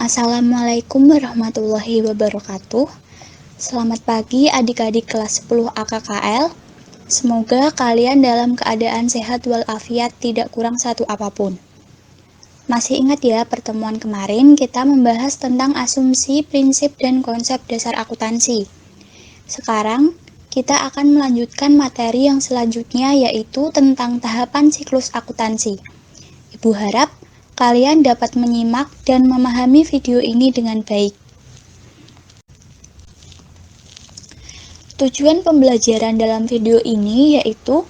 Assalamualaikum warahmatullahi wabarakatuh. Selamat pagi adik-adik kelas 10 AKKL. Semoga kalian dalam keadaan sehat walafiat, tidak kurang satu apapun. Masih ingat ya, pertemuan kemarin kita membahas tentang asumsi, prinsip, dan konsep dasar akuntansi. Sekarang kita akan melanjutkan materi yang selanjutnya, yaitu tentang tahapan siklus akuntansi. Ibu harap kalian dapat menyimak dan memahami video ini dengan baik. Tujuan pembelajaran dalam video ini yaitu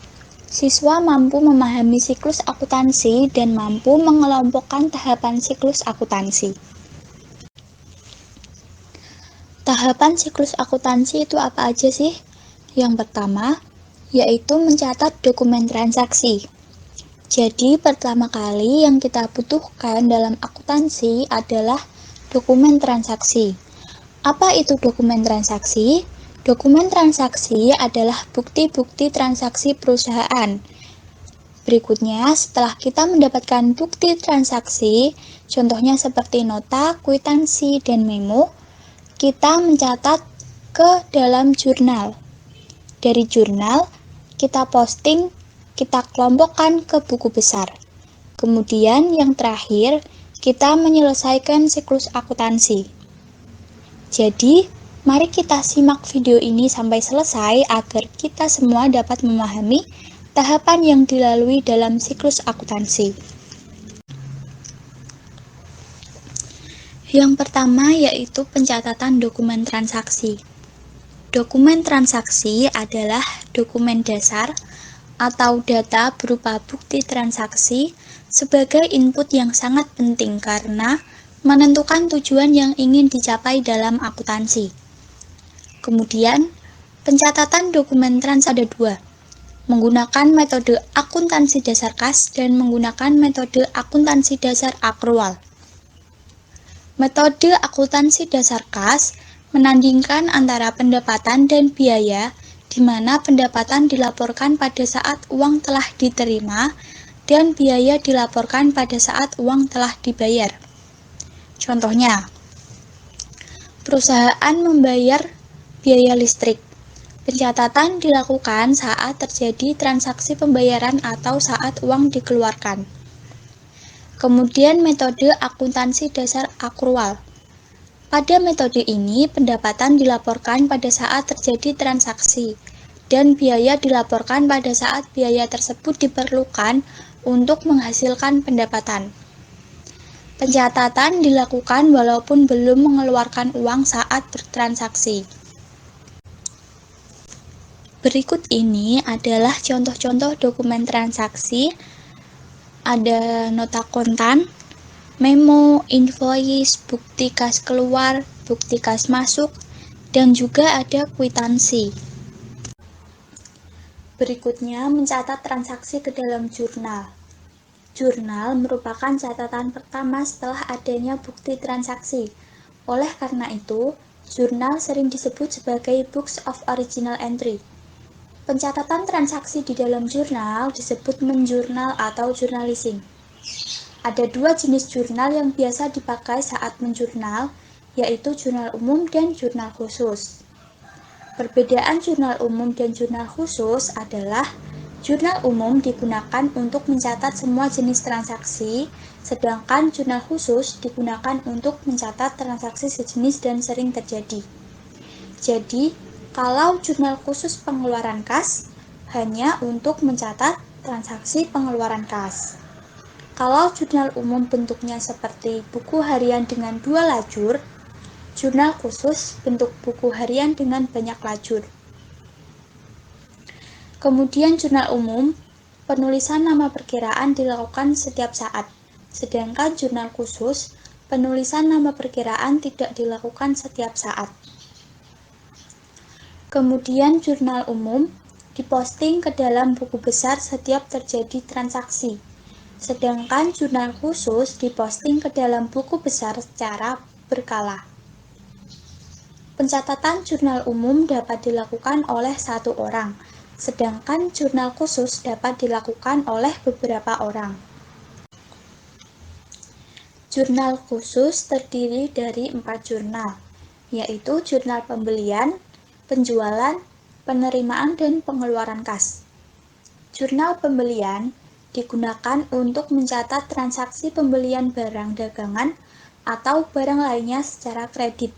siswa mampu memahami siklus akuntansi dan mampu mengelompokkan tahapan siklus akuntansi. Tahapan siklus akuntansi itu apa aja sih? Yang pertama, yaitu mencatat dokumen transaksi. Jadi, pertama kali yang kita butuhkan dalam akuntansi adalah dokumen transaksi. Apa itu dokumen transaksi? Dokumen transaksi adalah bukti-bukti transaksi perusahaan. Berikutnya, setelah kita mendapatkan bukti transaksi, contohnya seperti nota, kwitansi, dan memo, kita mencatat ke dalam jurnal. Dari jurnal, kita posting, kita kelompokkan ke buku besar. Kemudian yang terakhir, kita menyelesaikan siklus akuntansi. Jadi, mari kita simak video ini sampai selesai agar kita semua dapat memahami tahapan yang dilalui dalam siklus akuntansi. Yang pertama yaitu pencatatan dokumen transaksi. Dokumen transaksi adalah dokumen dasar atau data berupa bukti transaksi sebagai input yang sangat penting karena menentukan tujuan yang ingin dicapai dalam akuntansi. Kemudian, pencatatan dokumen transaksi ada dua, menggunakan metode akuntansi dasar kas dan menggunakan metode akuntansi dasar akrual. Metode akuntansi dasar kas menandingkan antara pendapatan dan biaya, di mana pendapatan dilaporkan pada saat uang telah diterima dan biaya dilaporkan pada saat uang telah dibayar. Contohnya, perusahaan membayar biaya listrik. Pencatatan dilakukan saat terjadi transaksi pembayaran atau saat uang dikeluarkan. Kemudian metode akuntansi dasar akrual. Pada metode ini, pendapatan dilaporkan pada saat terjadi transaksi, dan biaya dilaporkan pada saat biaya tersebut diperlukan untuk menghasilkan pendapatan. Pencatatan dilakukan walaupun belum mengeluarkan uang saat bertransaksi. Berikut ini adalah contoh-contoh dokumen transaksi. Ada nota kontan, memo, invoice, bukti kas keluar, bukti kas masuk, dan juga ada kwitansi. Berikutnya, mencatat transaksi ke dalam jurnal. Jurnal merupakan catatan pertama setelah adanya bukti transaksi. Oleh karena itu, jurnal sering disebut sebagai Books of Original Entry. Pencatatan transaksi di dalam jurnal disebut menjurnal atau journalizing. Ada dua jenis jurnal yang biasa dipakai saat menjurnal, yaitu jurnal umum dan jurnal khusus. Perbedaan jurnal umum dan jurnal khusus adalah jurnal umum digunakan untuk mencatat semua jenis transaksi, sedangkan jurnal khusus digunakan untuk mencatat transaksi sejenis dan sering terjadi. Jadi, kalau jurnal khusus pengeluaran kas, hanya untuk mencatat transaksi pengeluaran kas. Kalau jurnal umum bentuknya seperti buku harian dengan 2 lajur, jurnal khusus bentuk buku harian dengan banyak lajur. Kemudian jurnal umum, penulisan nama perkiraan dilakukan setiap saat, sedangkan jurnal khusus, penulisan nama perkiraan tidak dilakukan setiap saat. Kemudian jurnal umum diposting ke dalam buku besar setiap terjadi transaksi, sedangkan jurnal khusus diposting ke dalam buku besar secara berkala. Pencatatan jurnal umum dapat dilakukan oleh satu orang, sedangkan jurnal khusus dapat dilakukan oleh beberapa orang. Jurnal khusus terdiri dari 4 jurnal, yaitu jurnal pembelian, penjualan, penerimaan, dan pengeluaran kas. Jurnal pembelian digunakan untuk mencatat transaksi pembelian barang dagangan atau barang lainnya secara kredit.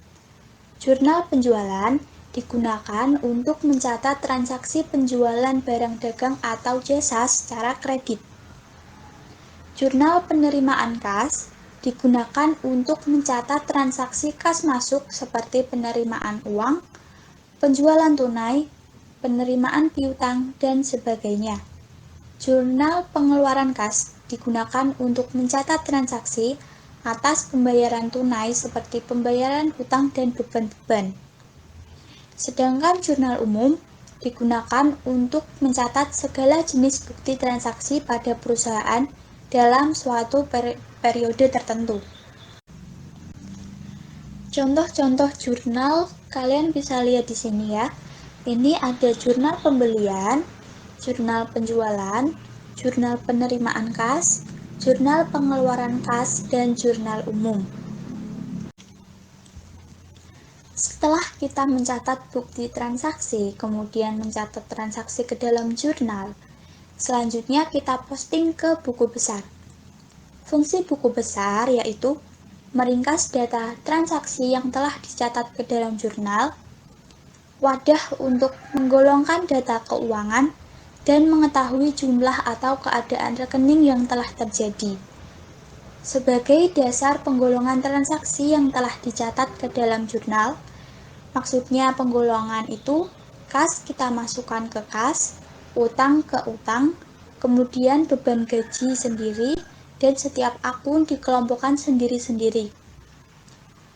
Jurnal penjualan digunakan untuk mencatat transaksi penjualan barang dagang atau jasa secara kredit. Jurnal penerimaan kas digunakan untuk mencatat transaksi kas masuk seperti penerimaan uang, penjualan tunai, penerimaan piutang, dan sebagainya. Jurnal pengeluaran kas digunakan untuk mencatat transaksi atas pembayaran tunai seperti pembayaran hutang dan beban-beban. Sedangkan jurnal umum digunakan untuk mencatat segala jenis bukti transaksi pada perusahaan dalam suatu periode tertentu. Contoh-contoh jurnal kalian bisa lihat di sini ya. Ini ada jurnal pembelian, jurnal penjualan, jurnal penerimaan kas, jurnal pengeluaran kas, dan jurnal umum. Setelah kita mencatat bukti transaksi, kemudian mencatat transaksi ke dalam jurnal, selanjutnya kita posting ke buku besar. Fungsi buku besar yaitu meringkas data transaksi yang telah dicatat ke dalam jurnal, wadah untuk menggolongkan data keuangan, dan mengetahui jumlah atau keadaan rekening yang telah terjadi. Sebagai dasar penggolongan transaksi yang telah dicatat ke dalam jurnal, maksudnya penggolongan itu, kas kita masukkan ke kas, utang ke utang, kemudian beban gaji sendiri, dan setiap akun dikelompokkan sendiri-sendiri.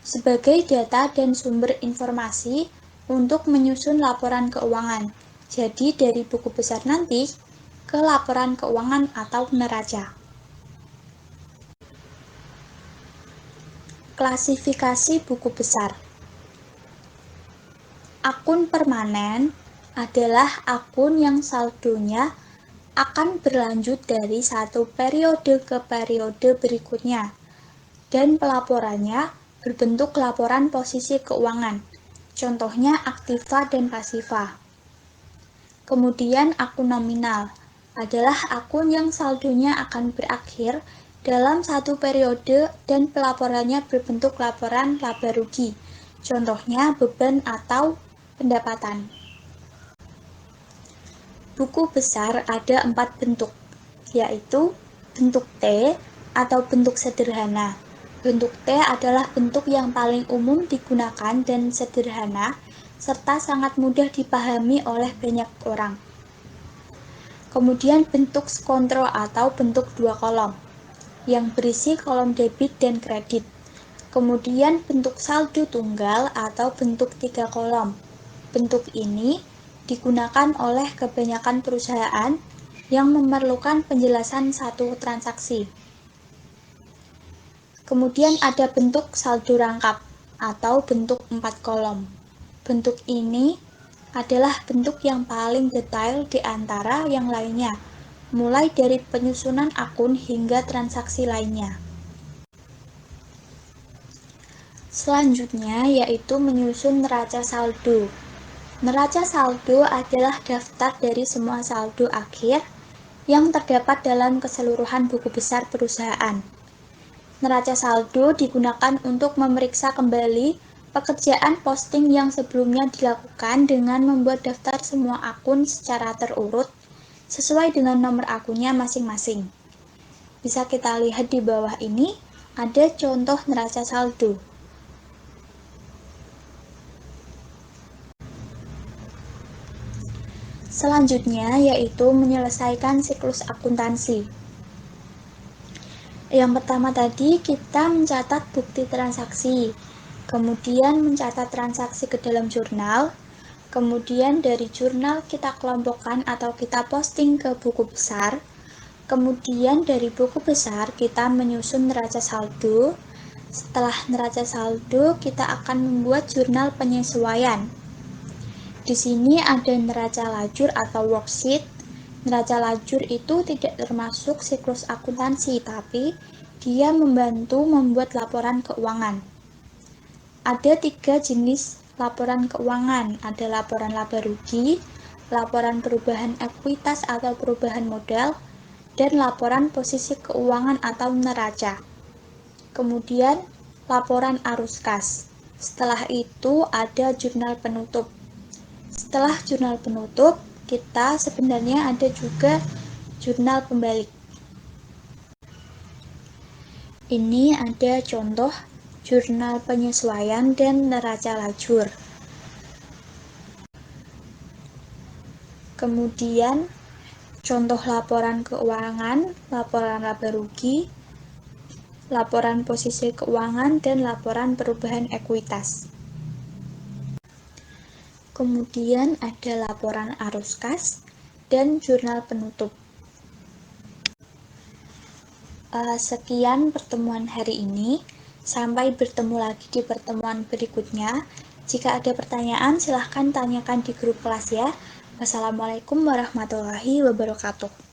Sebagai data dan sumber informasi untuk menyusun laporan keuangan. Jadi dari buku besar nanti ke laporan keuangan atau neraca. Klasifikasi buku besar. Akun permanen adalah akun yang saldonya akan berlanjut dari satu periode ke periode berikutnya, dan pelaporannya berbentuk laporan posisi keuangan, contohnya aktiva dan pasiva. Kemudian akun nominal adalah akun yang saldonya akan berakhir dalam satu periode dan pelaporannya berbentuk laporan laba rugi, contohnya beban atau pendapatan. Buku besar ada 4 bentuk, yaitu bentuk T atau bentuk sederhana. Bentuk T adalah bentuk yang paling umum digunakan dan sederhana, serta sangat mudah dipahami oleh banyak orang. Kemudian bentuk kontrol atau bentuk 2 kolom, yang berisi kolom debit dan kredit. Kemudian bentuk saldo tunggal atau bentuk 3 kolom. Bentuk ini digunakan oleh kebanyakan perusahaan yang memerlukan penjelasan satu transaksi. Kemudian ada bentuk saldo rangkap atau bentuk 4 kolom. Bentuk ini adalah bentuk yang paling detail di antara yang lainnya, mulai dari penyusunan akun hingga transaksi lainnya. Selanjutnya yaitu menyusun neraca saldo. Neraca saldo adalah daftar dari semua saldo akhir yang terdapat dalam keseluruhan buku besar perusahaan. Neraca saldo digunakan untuk memeriksa kembali pekerjaan posting yang sebelumnya dilakukan dengan membuat daftar semua akun secara terurut sesuai dengan nomor akunnya masing-masing. Bisa kita lihat di bawah ini ada contoh neraca saldo. Selanjutnya yaitu menyelesaikan siklus akuntansi. Yang pertama tadi kita mencatat bukti transaksi, kemudian mencatat transaksi ke dalam jurnal, kemudian dari jurnal kita kelompokkan atau kita posting ke buku besar, kemudian dari buku besar kita menyusun neraca saldo. Setelah neraca saldo kita akan membuat jurnal penyesuaian. Di sini ada neraca lajur atau worksheet. Neraca lajur itu tidak termasuk siklus akuntansi, tapi Dia membantu membuat laporan keuangan. Ada 3 jenis laporan keuangan. Ada laporan laba rugi, laporan perubahan ekuitas atau perubahan modal, dan laporan posisi keuangan atau neraca. Kemudian, laporan arus kas. Setelah itu ada jurnal penutup. Setelah jurnal penutup, kita sebenarnya ada juga jurnal pembalik. Ini ada contoh jurnal penyesuaian dan neraca lajur. Kemudian, contoh laporan keuangan, laporan laba rugi, laporan posisi keuangan, dan laporan perubahan ekuitas. Kemudian ada laporan arus kas dan jurnal penutup. Sekian pertemuan hari ini. Sampai bertemu lagi di pertemuan berikutnya. Jika ada pertanyaan, silahkan tanyakan di grup kelas ya. Wassalamualaikum warahmatullahi wabarakatuh.